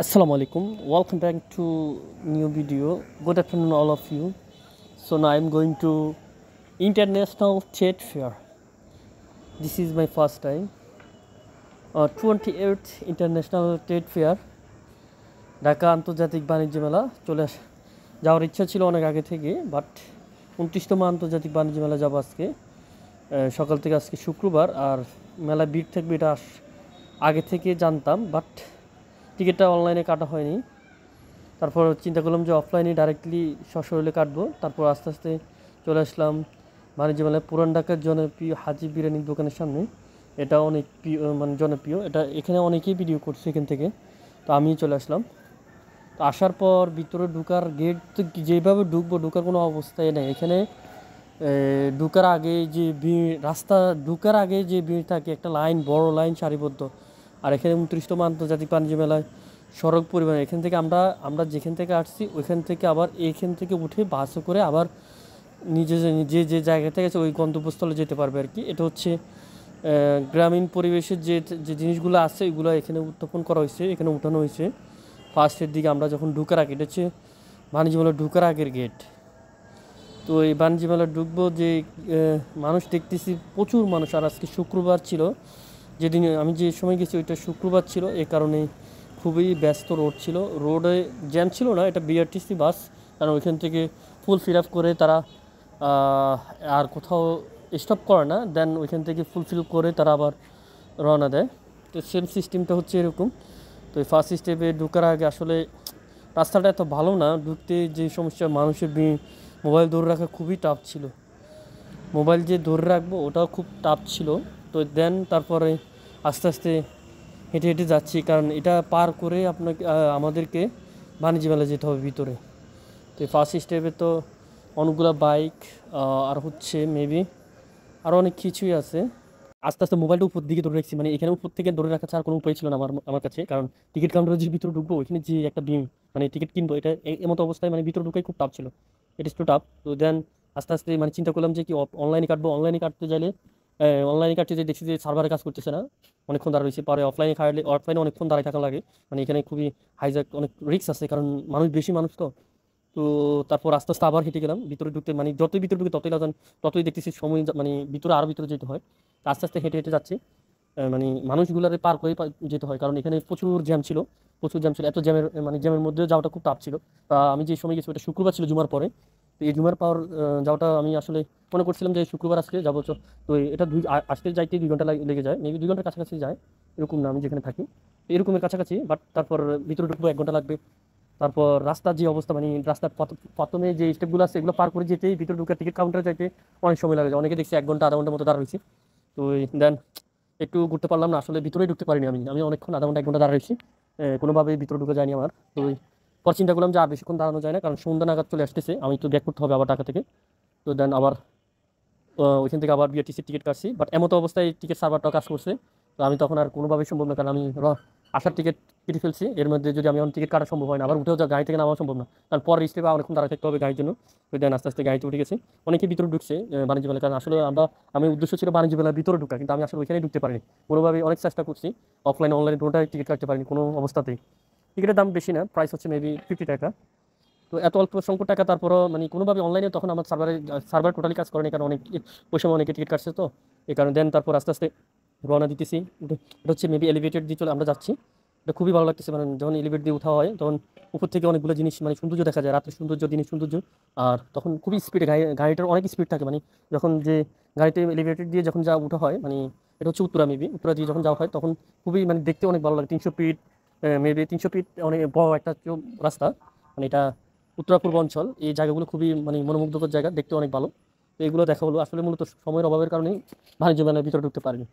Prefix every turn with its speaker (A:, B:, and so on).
A: Assalamu alaikum. Welcome back to new video. Good afternoon, all of you. So now I'm going to International Trade Fair. This is my first time. 28th International Trade Fair. Dhaka আন্তর্জাতিক বাণিজ্য মেলা যাওয়ার ইচ্ছা ছিল অনেক আগে থেকে, but 29তম আন্তর্জাতিক বাণিজ্য মেলা যাব আজকে সকাল থেকে। আজকে শুক্রবার, আর মেলা ভিড় থাকবে এটা আগে থেকে জানতাম, বাট টিকিটটা অনলাইনে কাটা হয়নি। তারপর চিন্তা করলাম যে অফলাইনে ডাইরেক্টলি সশরীরে কাটবো। তারপর আস্তে আস্তে চলে আসলাম বাণিজ্য মেলায় পুরান ঢাকার জনপ্রিয় হাজি বিরিয়ানির দোকানের সামনে। এটা অনেক জনপ্রিয়, এখানে অনেকেই ভিডিও করছে এখান থেকে, তো আমি চলে আসলাম। তো আসার পর ভিতরে ঢুকার গেট তো যেভাবে ঢুকার কোনো অবস্থায় নেই এখানে। ঢুকার আগে যে রাস্তা ঢুকার আগে যে ভিড় থাকে, একটা লাইন, বড় লাইন সারিবদ্ধ। আর এখানে 29তম আন্তর্জাতিক বাণিজ্য মেলায় সড়ক পরিবহন, এখান থেকে আমরা যেখান থেকে আসছি ওইখান থেকে আবার এইখান থেকে উঠে বাসে করে আবার যে জায়গা থেকে আছে ওই গন্তব্যস্থলে যেতে পারবে আর কি। এটা হচ্ছে গ্রামীণ পরিবেশের যে জিনিসগুলো আছে এগুলো এখানে উত্থাপন করা হয়েছে, এখানে উঠানো হয়েছে। ফার্স্টের দিকে আমরা যখন ঢুকার আগে, এটা হচ্ছে বাণিজ্য মেলা ঢুকার আগের গেট। তো এই বাণিজ্য মেলা ঢুকবো, যে মানুষ দেখতেছি প্রচুর মানুষ। আর আজকে শুক্রবার ছিল, যেদিন আমি যে সময় গেছি ওইটা শুক্রবার ছিল, এই কারণে খুবই ব্যস্ত রোড ছিল। রোডে জ্যাম ছিল না, এটা বিআরটিসি বাস, কারণ ওইখান থেকে ফুল ফিল আপ করে তারা আর কোথাও স্টপ করে না, দেন ওইখান থেকে ফুলফিল করে তারা আবার রওনা দেয়। তো সেম সিস্টেমটা হচ্ছে এরকম। তো এই ফার্স্ট স্টেপে ঢুকার আগে আসলে রাস্তাটা এত ভালো না, ঢুকতে যে সমস্যা, মানুষের মোবাইল ধরে রাখা খুবই টাফ ছিল। মোবাইল যে ধরে রাখবো ওটাও খুব টাফ ছিল। তো দেন তারপরে আস্তে আস্তে হেঁটে হেঁটে যাচ্ছি, কারণ এটা পার করে আমাদেরকে বাণিজ্য মেলায় যেতে হবে ভিতরে। তো ফার্স্ট স্টেপে তো অনেকগুলো বাইক, আর হচ্ছে মেবি আরও অনেক কিছুই আছে। আস্তে আস্তে মোবাইলটা উপর দিকে ধরে রাখছি, মানে এখানে উপর থেকে ধরে রাখা ছাড়া কোনো উপায় ছিল না আমার কাছে, কারণ টিকিট কাউন্টারে যে ভিতরে ঢুকবো ওইখানে যে একটা টিকিট কিনবো, এটা এমতো অবস্থায় ভিতরে ঢুকাই খুব টাফ ছিল। ইট ইস টু টাফ। তো দেন আস্তে আস্তে চিন্তা করলাম যে কি অনলাইনে কাটবো। অনলাইনে কাটতে যাই, দেখছি যে সার্ভারে কাজ করতেছে না, অনেকক্ষণ দাঁড়া রয়েছে। পরে অফলাইনে অনেকক্ষণ দাঁড়ায় থাকা লাগে, এখানে খুবই হাইজ্যাক, অনেক রিস্ক আছে, কারণ বেশি মানুষ তো। তো তারপর আস্তে আস্তে আবার হেঁটে গেলাম ভিতরে ঢুকতে, যতই ভিতরে ঢুকে ততই দেখতেছি সময়, ভিতরে আরও ভিতরে যেতে হয়। আস্তে আস্তে হেঁটে হেঁটে যাচ্ছি, মানুষগুলোরে পার করে যেতে হয়, কারণ এখানে প্রচুর জ্যাম ছিল। এত জ্যামের মধ্যে যাওয়াটা খুব টাফ ছিল। আমি যে সময় গেছি ওটা শুক্রবার ছিল, জুমার পরে। তো এই জুমার পর যাওয়াটা আমি আসলে মনে করছিলাম যে শুক্রবার আজকে যাবো। তো এটা আসতে যাইতে 2 ঘন্টা লেগে যায়, মেবি 2 ঘন্টার কাছাকাছি যায়, এরকম না আমি যেখানে থাকি এরকমের কাছাকাছি। বাট তারপর ভিতরে ঢুকবো 1 ঘন্টা লাগবে। তারপর রাস্তার যে অবস্থা, রাস্তার প্রথমে যে স্টেপগুলো আছে এগুলো পার করে যেতেই ভিতরে ঢুকে টিকিট কাউন্টারে যাইতে অনেক সময় লাগে যায়। অনেকে দেখছি 1 ঘন্টা আধা ঘন্টার মতো দাঁড়া রয়েছে। তো দেন একটু ঘুরতে পারলাম না, আসলে ভিতরেই ঢুকতে পারিনি আমি অনেকক্ষণ, আধা ঘন্টা 1 ঘন্টা দাঁড়া রয়েছি, কোনোভাবেই ভিতরে ঢুকে যায়নি আমার। তো পর চিন্তা করলাম যে আর বেশিক্ষণ দাঁড়ানো যায় না, কারণ সন্ধ্যা নাগাদ চলে আসতেছে, আমি তো ব্যাক করতে হবে আবার ঢাকা থেকে। তো দেন আবার ওইখান থেকে আবার বিআরটিসির টিকিট কাটছি, বাট এমতো অবস্থায় টিকিট সার্ভারটাও কাজ করছে। তো আমি তখন আর কোনোভাবেই সম্ভব না, কারণ আমি আসার টিকিট কেটে ফেলছি। এর মধ্যে যদি আমি টিকিট কাটা সম্ভব হয় না, আবার উঠেও গাড়ি থেকে নামাও সম্ভব না, কারণ পরের স্টেপে অনেকক্ষণ দাঁড়া থাকতে হবে গাড়ির জন্য। তো দেন আস্তে আস্তে গাড়িতে উঠে গেছি। অনেকে ভিতরে ঢুকছে বাণিজ্য মেলায়, কারণ আসলে আমি উদ্দেশ্য ছিল বাণিজ্য মেলার ভিতরে ঢুকা, কিন্তু আমি আসলে ওইখানেই ঢুকতে পারিনি কোনোভাবে। অনেক চেষ্টা করছি, অফলাইন অনলাইনে দুটোটাই টিকিট কাটতে পারিনি কোনো অবস্থাতেই। টিকিটের দাম বেশি না, প্রাইস হচ্ছে মেবি 50 টাকা। তো এত অল্প সংখ্যক টাকা, তারপরও কোনোভাবে অনলাইনে তখন আমার সার্ভার টোটালি কাজ করেনি, কারণ ওই সময় অনেকে টিকিট কাটছে, তো এই কারণে দেন তারপর আস্তে আস্তে রওনা দিতেছি। এটা হচ্ছে মেবি এলিভেটেড দিয়ে আমরা যাচ্ছি। এটা খুবই ভালো লাগতেছে, যখন এলিভেট দিয়ে উঠা হয় তখন উপর থেকে অনেকগুলো জিনিস, সৌন্দর্য দেখা যায়, রাতের সৌন্দর্য, দিনের সৌন্দর্য। আর তখন খুবই স্পিড, গাড়িটার অনেক স্পিড থাকে, যখন যে গাড়িতে এলিভেটেড দিয়ে যখন উঠা হয়, এটা হচ্ছে উত্তরা দিয়ে যখন যাওয়া হয় তখন খুবই দেখতে অনেক ভালো লাগে। 300 ফিট, মেবি 300 ফিট, অনেক বড় একটা রাস্তা। এটা উত্তরা পূর্ব অঞ্চল, এই জায়গাগুলো খুবই মনোমুগ্ধকর জায়গা, দেখতে অনেক ভালো। তো এগুলো দেখা হলো। আসলে মূলত সময়ের অভাবের কারণেই বাণিজ্য মেলার ভিতরে ঢুকতে পারিনি।